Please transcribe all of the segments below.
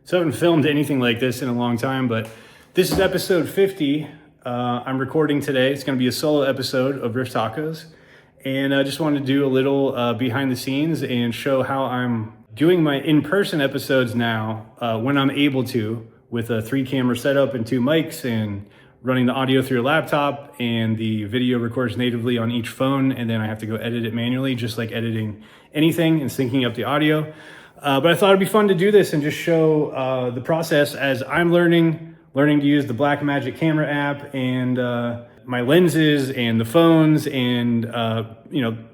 So I haven't filmed anything like this in a long time, but this is episode 50. I'm recording today. It's going to be a solo episode of Riff Tacos. And I just wanted to do a little behind the scenes and show how I'm doing my in-person episodes now when I'm able to, with a 3-camera setup and 2 mics and running the audio through a laptop, and the video records natively on each phone, and then I have to go edit it manually, just like editing anything and syncing up the audio. But I thought it'd be fun to do this and just show the process as I'm learning to use the Blackmagic camera app and my lenses and the phones and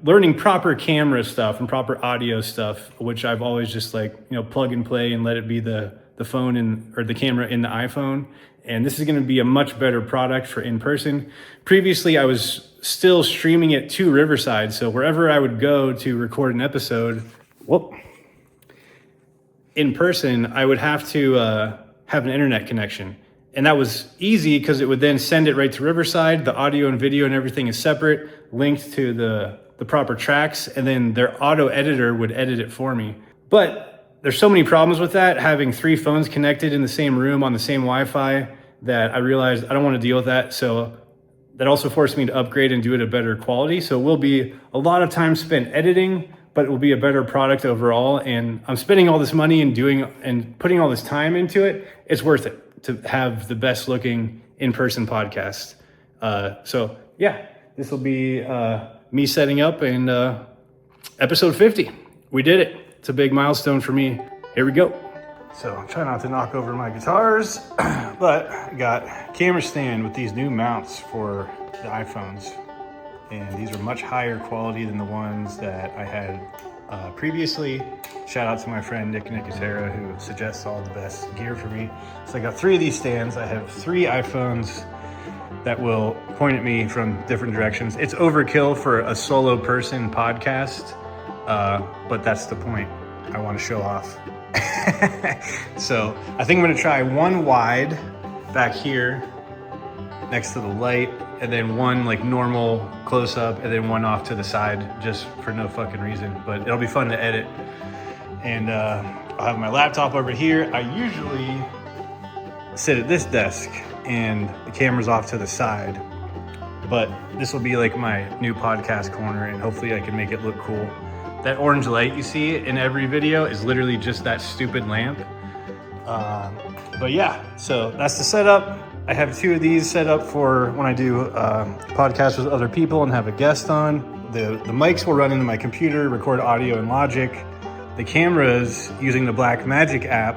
learning proper camera stuff and proper audio stuff, which I've always just plug and play and let it be the phone or the camera in the iPhone. And this is going to be a much better product for in person. Previously, I was still streaming it to Riverside, so wherever I would go to record an episode, in person, I would have to have an internet connection. And that was easy because it would then send it right to Riverside. The audio and video and everything is separate, linked to the proper tracks, and then their auto editor would edit it for me. But there's so many problems with that, having 3 phones connected in the same room on the same Wi-Fi, that I realized I don't want to deal with that. So that also forced me to upgrade and do it at better quality. So it will be a lot of time spent editing, but it will be a better product overall. And I'm spending all this money and putting all this time into it. It's worth it to have the best looking in-person podcast. So yeah, this will be me setting up, and episode 50. We did it. It's a big milestone for me. Here we go. So try not to knock over my guitars, but I got camera stand with these new mounts for the iPhones. And these are much higher quality than the ones that I had previously. Shout out to my friend Nick Nicotera, who suggests all the best gear for me. So I got 3 of these stands. I have 3 iPhones that will point at me from different directions. It's overkill for a solo person podcast, but that's the point. I want to show off. So I think I'm gonna try 1 wide back here next to the light, and then 1 normal close up, and then 1 off to the side, just for no fucking reason, but it'll be fun to edit. And I'll have my laptop over here. I usually sit at this desk and the camera's off to the side, but this will be my new podcast corner, and hopefully I can make it look cool. That orange light you see in every video is literally just that stupid lamp. But yeah, so that's the setup. I have 2 of these set up for when I do podcasts with other people and have a guest on. The mics will run into my computer, record audio in Logic. The cameras using the Blackmagic app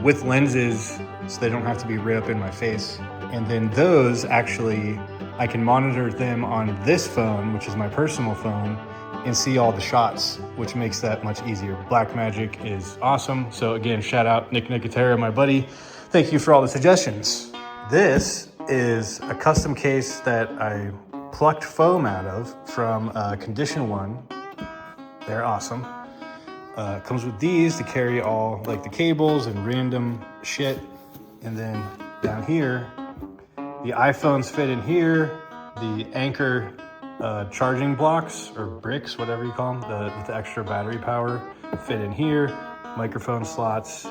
with lenses, so they don't have to be right up in my face. And then those, actually, I can monitor them on this phone, which is my personal phone, and see all the shots, which makes that much easier. Blackmagic is awesome. So again, shout out Nick Nicotera, my buddy. Thank you for all the suggestions. This is a custom case that I plucked foam out of from Condition 1. They're awesome. Comes with these to carry all the cables and random shit. And then down here, the iPhones fit in here. The Anker charging blocks or bricks, whatever you call them, with the extra battery power, fit in here. Microphone slots,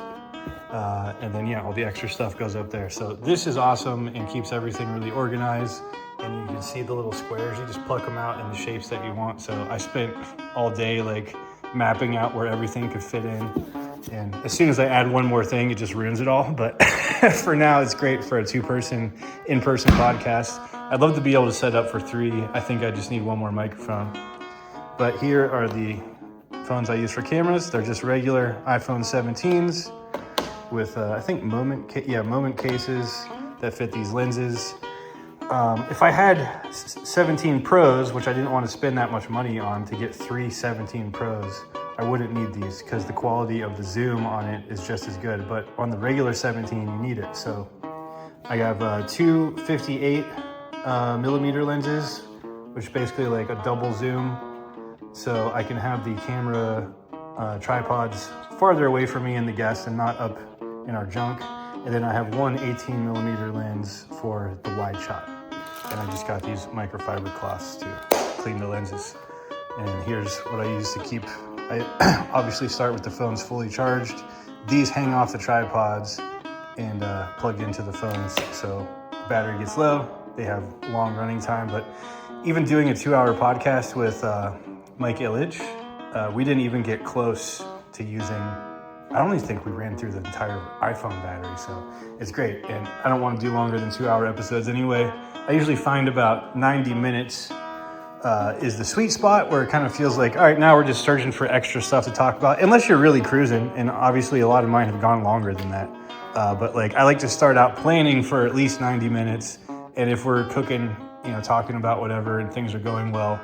and then all the extra stuff goes up there. So this is awesome and keeps everything really organized. And you can see the little squares. You just pluck them out in the shapes that you want. So I spent all day mapping out where everything could fit in. And as soon as I add 1 more thing, it just ruins it all. But for now, it's great for a 2-person in-person podcast. I'd love to be able to set up for 3. I think I just need 1 more microphone. But here are the phones I use for cameras. They're just regular iPhone 17s with, I think, moment cases that fit these lenses. If I had 17 Pros, which I didn't want to spend that much money on to get 3 17 Pros, I wouldn't need these because the quality of the zoom on it is just as good. But on the regular 17, you need it. So I have 2 58 millimeter lenses, which basically a double zoom. So I can have the camera tripods farther away from me and the guest and not up in our junk. And then I have 1 18 millimeter lens for the wide shot. And I just got these microfiber cloths to clean the lenses. And here's what I use to keep, I obviously start with the phones fully charged. these hang off the tripods and plug into the phones. So the battery gets low, they have long running time. But even doing a 2-hour podcast with Mike Illich, we didn't even get close to using, I don't even think we ran through the entire iPhone battery. So it's great. And I don't want to do longer than 2-hour episodes anyway. I usually find about 90 minutes is the sweet spot where it kind of feels like, all right, now we're just searching for extra stuff to talk about, unless you're really cruising. And obviously a lot of mine have gone longer than that. But like, I like to start out planning for at least 90 minutes. And if we're cooking, you know, talking about whatever and things are going well,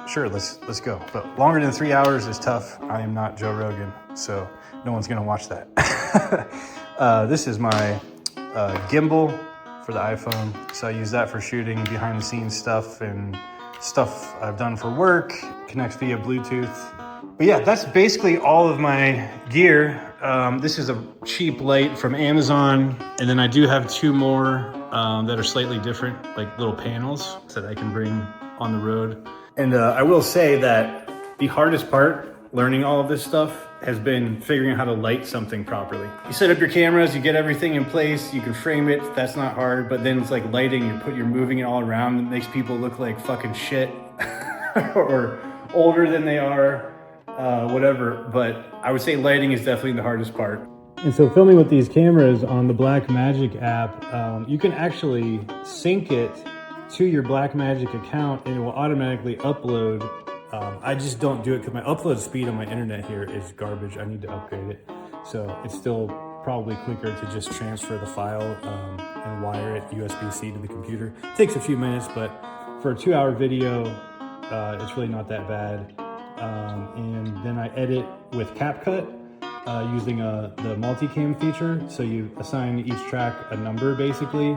sure, let's go. But longer than 3 hours is tough. I am not Joe Rogan, so no one's gonna watch that. This is my gimbal for the iPhone. So I use that for shooting behind the scenes stuff and stuff I've done for work, connects via Bluetooth. But yeah, that's basically all of my gear. This is a cheap light from Amazon. And then I do have 2 more that are slightly different, like little panels that I can bring on the road. And I will say that the hardest part learning all of this stuff has been figuring out how to light something properly. You set up your cameras, you get everything in place, you can frame it, that's not hard, but then it's like lighting, you're moving it all around, it makes people look like fucking shit or older than they are, whatever. But I would say lighting is definitely the hardest part. And so filming with these cameras on the Blackmagic app, you can actually sync it to your Blackmagic account and it will automatically upload. I just don't do it because my upload speed on my internet here is garbage. I need to upgrade it. So it's still probably quicker to just transfer the file and wire it USB-C to the computer. It takes a few minutes, but for a 2-hour video, it's really not that bad. And then I edit with CapCut using the multicam feature. So you assign each track a number basically,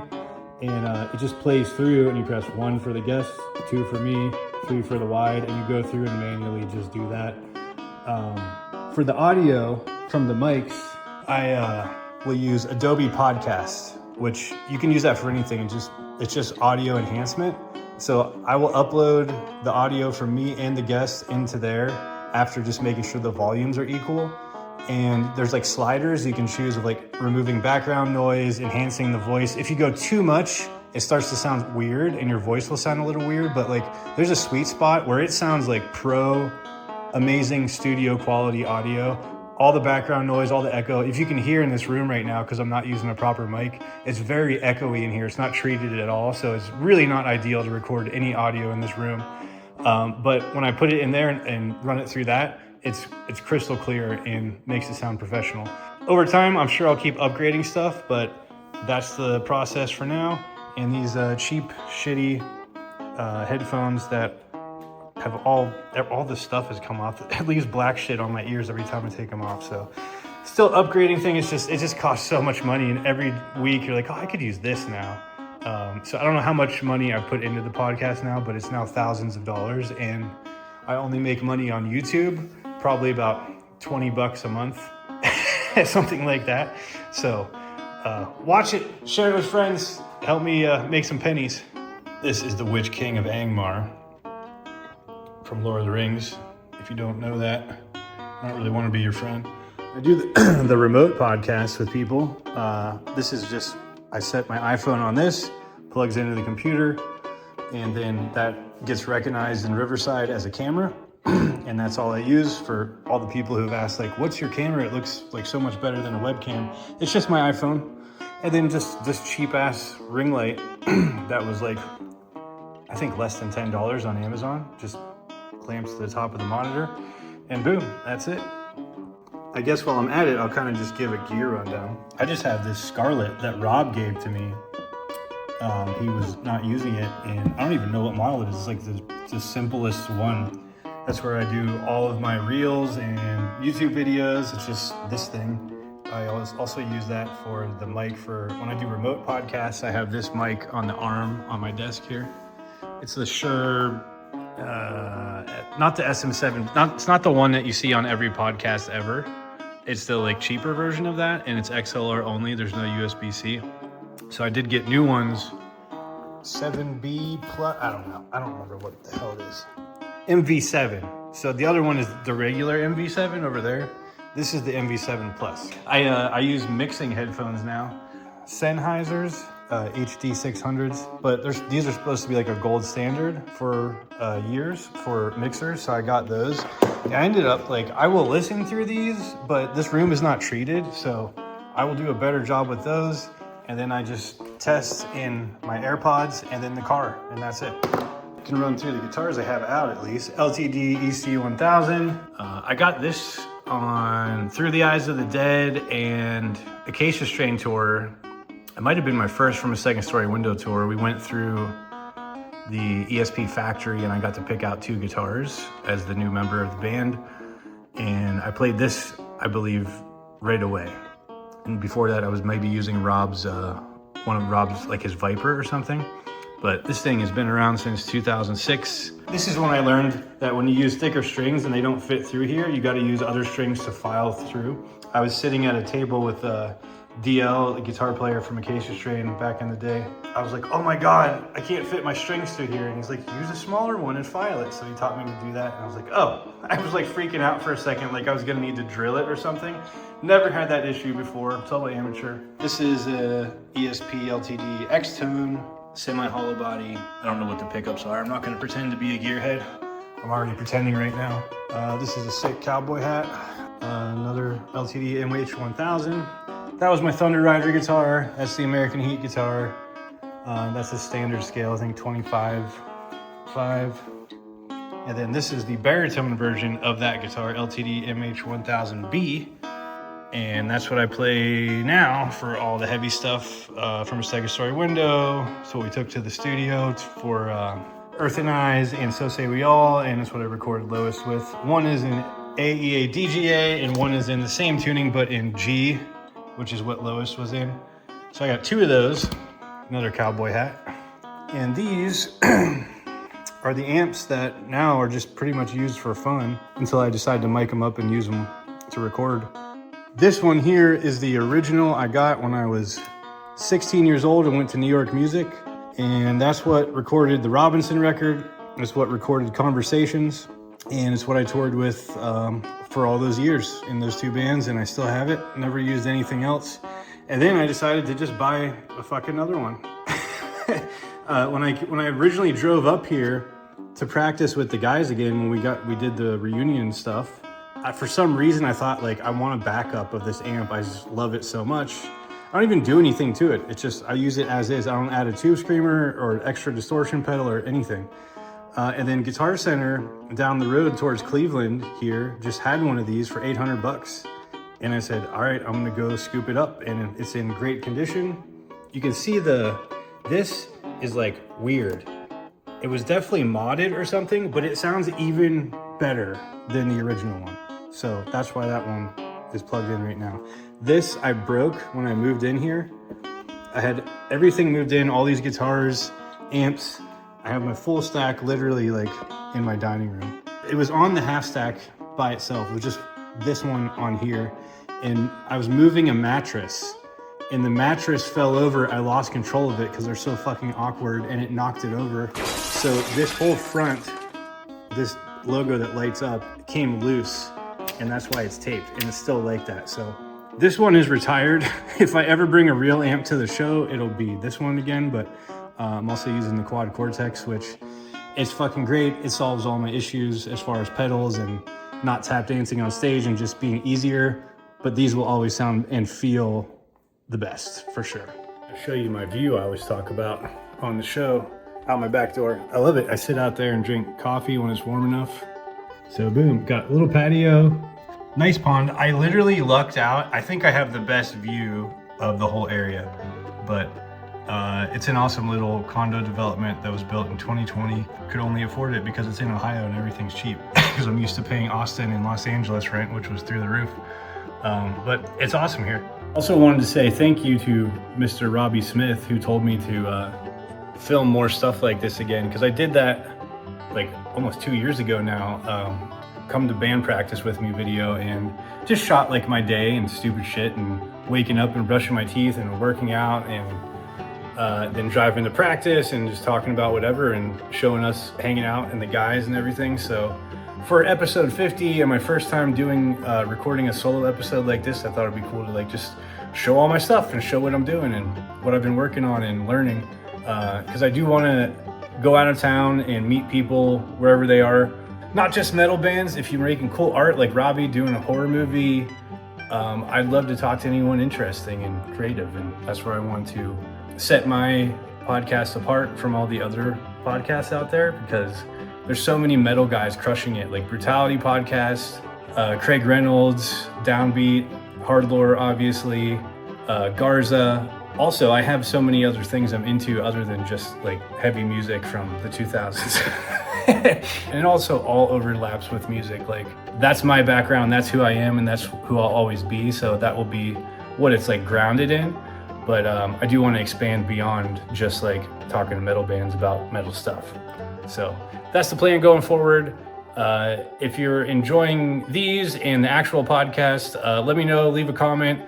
and it just plays through and you press 1 for the guest, 2 for me, 3 for the wide, and you go through and manually just do that. For the audio from the mics, I will use Adobe Podcast, which you can use that for anything. It's just audio enhancement. So I will upload the audio from me and the guests into there after just making sure the volumes are equal. And there's like sliders you can choose of like removing background noise, enhancing the voice. If you go too much, it starts to sound weird and your voice will sound a little weird, but like there's a sweet spot where it sounds like pro, amazing studio quality audio. All the background noise, all the echo. If you can hear in this room right now, because I'm not using a proper mic, it's very echoey in here. It's not treated at all. So it's really not ideal to record any audio in this room. But when I put it in there and run it through that, it's crystal clear and makes it sound professional. Over time, I'm sure I'll keep upgrading stuff, but that's the process for now. And these cheap, shitty headphones that have all this stuff has come off. It leaves black shit on my ears every time I take them off. So still upgrading thing. It just costs so much money. And every week you're like, oh, I could use this now. So I don't know how much money I put into the podcast now, but it's now thousands of dollars. And I only make money on YouTube, probably about $20 a month, something like that. So watch it, share it with friends, help me make some pennies. This is the Witch King of Angmar from Lord of the Rings. If you don't know that, I don't really want to be your friend. I do the remote podcast with people. This is just, I set my iPhone on this, plugs into the computer, and then that gets recognized in Riverside as a camera. And that's all I use for all the people who've asked, like, what's your camera? It looks like so much better than a webcam. It's just my iPhone. And then just this cheap ass ring light that was like, I think less than $10 on Amazon. Just clamps to the top of the monitor and boom, that's it. I guess while I'm at it, I'll kind of just give a gear rundown. I just have this Scarlett that Rob gave to me. He was not using it, and I don't even know what model it is. It's like the simplest one. That's where I do all of my reels and YouTube videos. It's just this thing. I also use that for the mic for when I do remote podcasts. I have this mic on the arm on my desk here. It's the Shure, not the SM7. It's not the one that you see on every podcast ever. It's the like cheaper version of that, and it's XLR only. There's no USB-C. So I did get new ones. 7B plus. I don't know. I don't remember what the hell it is. MV7. So the other one is the regular MV7 over there. This is the MV7 Plus. I use mixing headphones now. Sennheisers, HD 600s, but these are supposed to be like a gold standard for years for mixers, so I got those. I ended up like, I will listen through these, but this room is not treated, so I will do a better job with those, and then I just test in my AirPods and then the car, and that's it. I can run through the guitars I have out at least. LTD EC1000. I got this on Through the Eyes of the Dead and Acacia Strain Tour. It might have been my first From a Second Story Window tour. We went through the ESP factory and I got to pick out 2 guitars as the new member of the band. And I played this, I believe, right away. And before that, I was maybe using Rob's, one of Rob's, like his Viper or something. But this thing has been around since 2006. This is when I learned that when you use thicker strings and they don't fit through here, you gotta use other strings to file through. I was sitting at a table with DL, a guitar player from Acacia Strain back in the day. I was like, oh my God, I can't fit my strings through here. And he's like, use a smaller one and file it. So he taught me to do that. And I was like, oh, I was like freaking out for a second, like I was gonna need to drill it or something. Never had that issue before, totally amateur. This is a ESP LTD X-Tone, semi-hollow body. I don't know what the pickups are. I'm not gonna pretend to be a gearhead. I'm already pretending right now. This is a sick cowboy hat. Another LTD MH1000. That was my Thunder Rider guitar. That's the American Heat guitar. That's a standard scale, I think 25.5. And then this is the baritone version of that guitar, LTD MH1000B. And that's what I play now for all the heavy stuff From a Second Story Window. So we took to the studio for Earth and Eyes and So Say We All, and that's what I recorded Lois with. One is in AEA DGA and one is in the same tuning but in G, which is what Lois was in. So I got 2 of those, another cowboy hat. And these are the amps that now are just pretty much used for fun until I decide to mic them up and use them to record. This one here is the original I got when I was 16 years old and went to New York Music. And that's what recorded the Robinson record. It's what recorded Conversations. And it's what I toured with for all those years in those 2 bands. And I still have it, never used anything else. And then I decided to just buy a fucking other one. When I originally drove up here to practice with the guys again, when we did the reunion stuff, for some reason I thought like, I want a backup of this amp. I just love it so much. I don't even do anything to it. It's just, I use it as is. I don't add a tube screamer or extra distortion pedal or anything. And then Guitar Center down the road towards Cleveland here just had one of these for 800 bucks. And I said, all right, I'm gonna go scoop it up, and it's in great condition. You can see this is like weird. It was definitely modded or something, but it sounds even better than the original one. So that's why that one is plugged in right now. This I broke when I moved in here. I had everything moved in, all these guitars, amps. I have my full stack literally like in my dining room. It was on the half stack by itself. It was just this one on here. And I was moving a mattress and the mattress fell over. I lost control of it because they're so fucking awkward, and it knocked it over. So this whole front, this logo that lights up, came loose, and that's why it's taped, and it's still like that. So this one is retired. If I ever bring a real amp to the show, it'll be this one again, but I'm also using the Quad Cortex, which is fucking great. It solves all my issues as far as pedals and not tap dancing on stage and just being easier, but these will always sound and feel the best, for sure. I'll show you my view I always talk about on the show, out my back door. I love it. I sit out there and drink coffee when it's warm enough. So boom, got a little patio, nice pond. I literally lucked out. I think I have the best view of the whole area, but it's an awesome little condo development that was built in 2020. Could only afford it because it's in Ohio and everything's cheap, because I'm used to paying Austin and Los Angeles rent, which was through the roof. But it's awesome here. Also wanted to say thank you to Mr. Robbie Smith, who told me to film more stuff like this again, because I did that like almost 2 years ago now. Come to band practice with me video, and just shot like my day and stupid shit, and waking up and brushing my teeth and working out, and then driving to practice and just talking about whatever and showing us hanging out and the guys and everything. So for episode 50 and my first time doing recording a solo episode like this, I thought it'd be cool to like just show all my stuff and show what I'm doing and what I've been working on and learning, because I do want to go out of town and meet people wherever they are, not just metal bands. If you're making cool art like Robbie doing a horror movie, I'd love to talk to anyone interesting and creative, and that's where I want to set my podcast apart from all the other podcasts out there, because there's so many metal guys crushing it, like Brutality Podcast, Craig Reynolds, Downbeat, Hardlore, obviously, Garza. Also, I have so many other things I'm into other than just like heavy music from the 2000s. And it also all overlaps with music. Like, that's my background, that's who I am, and that's who I'll always be. So that will be what it's like grounded in. But I do want to expand beyond just like talking to metal bands about metal stuff. So that's the plan going forward. If you're enjoying these and the actual podcast, let me know, leave a comment.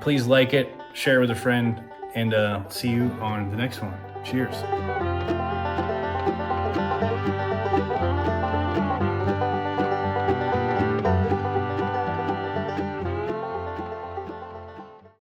Please like it, share with a friend, and see you on the next one. Cheers.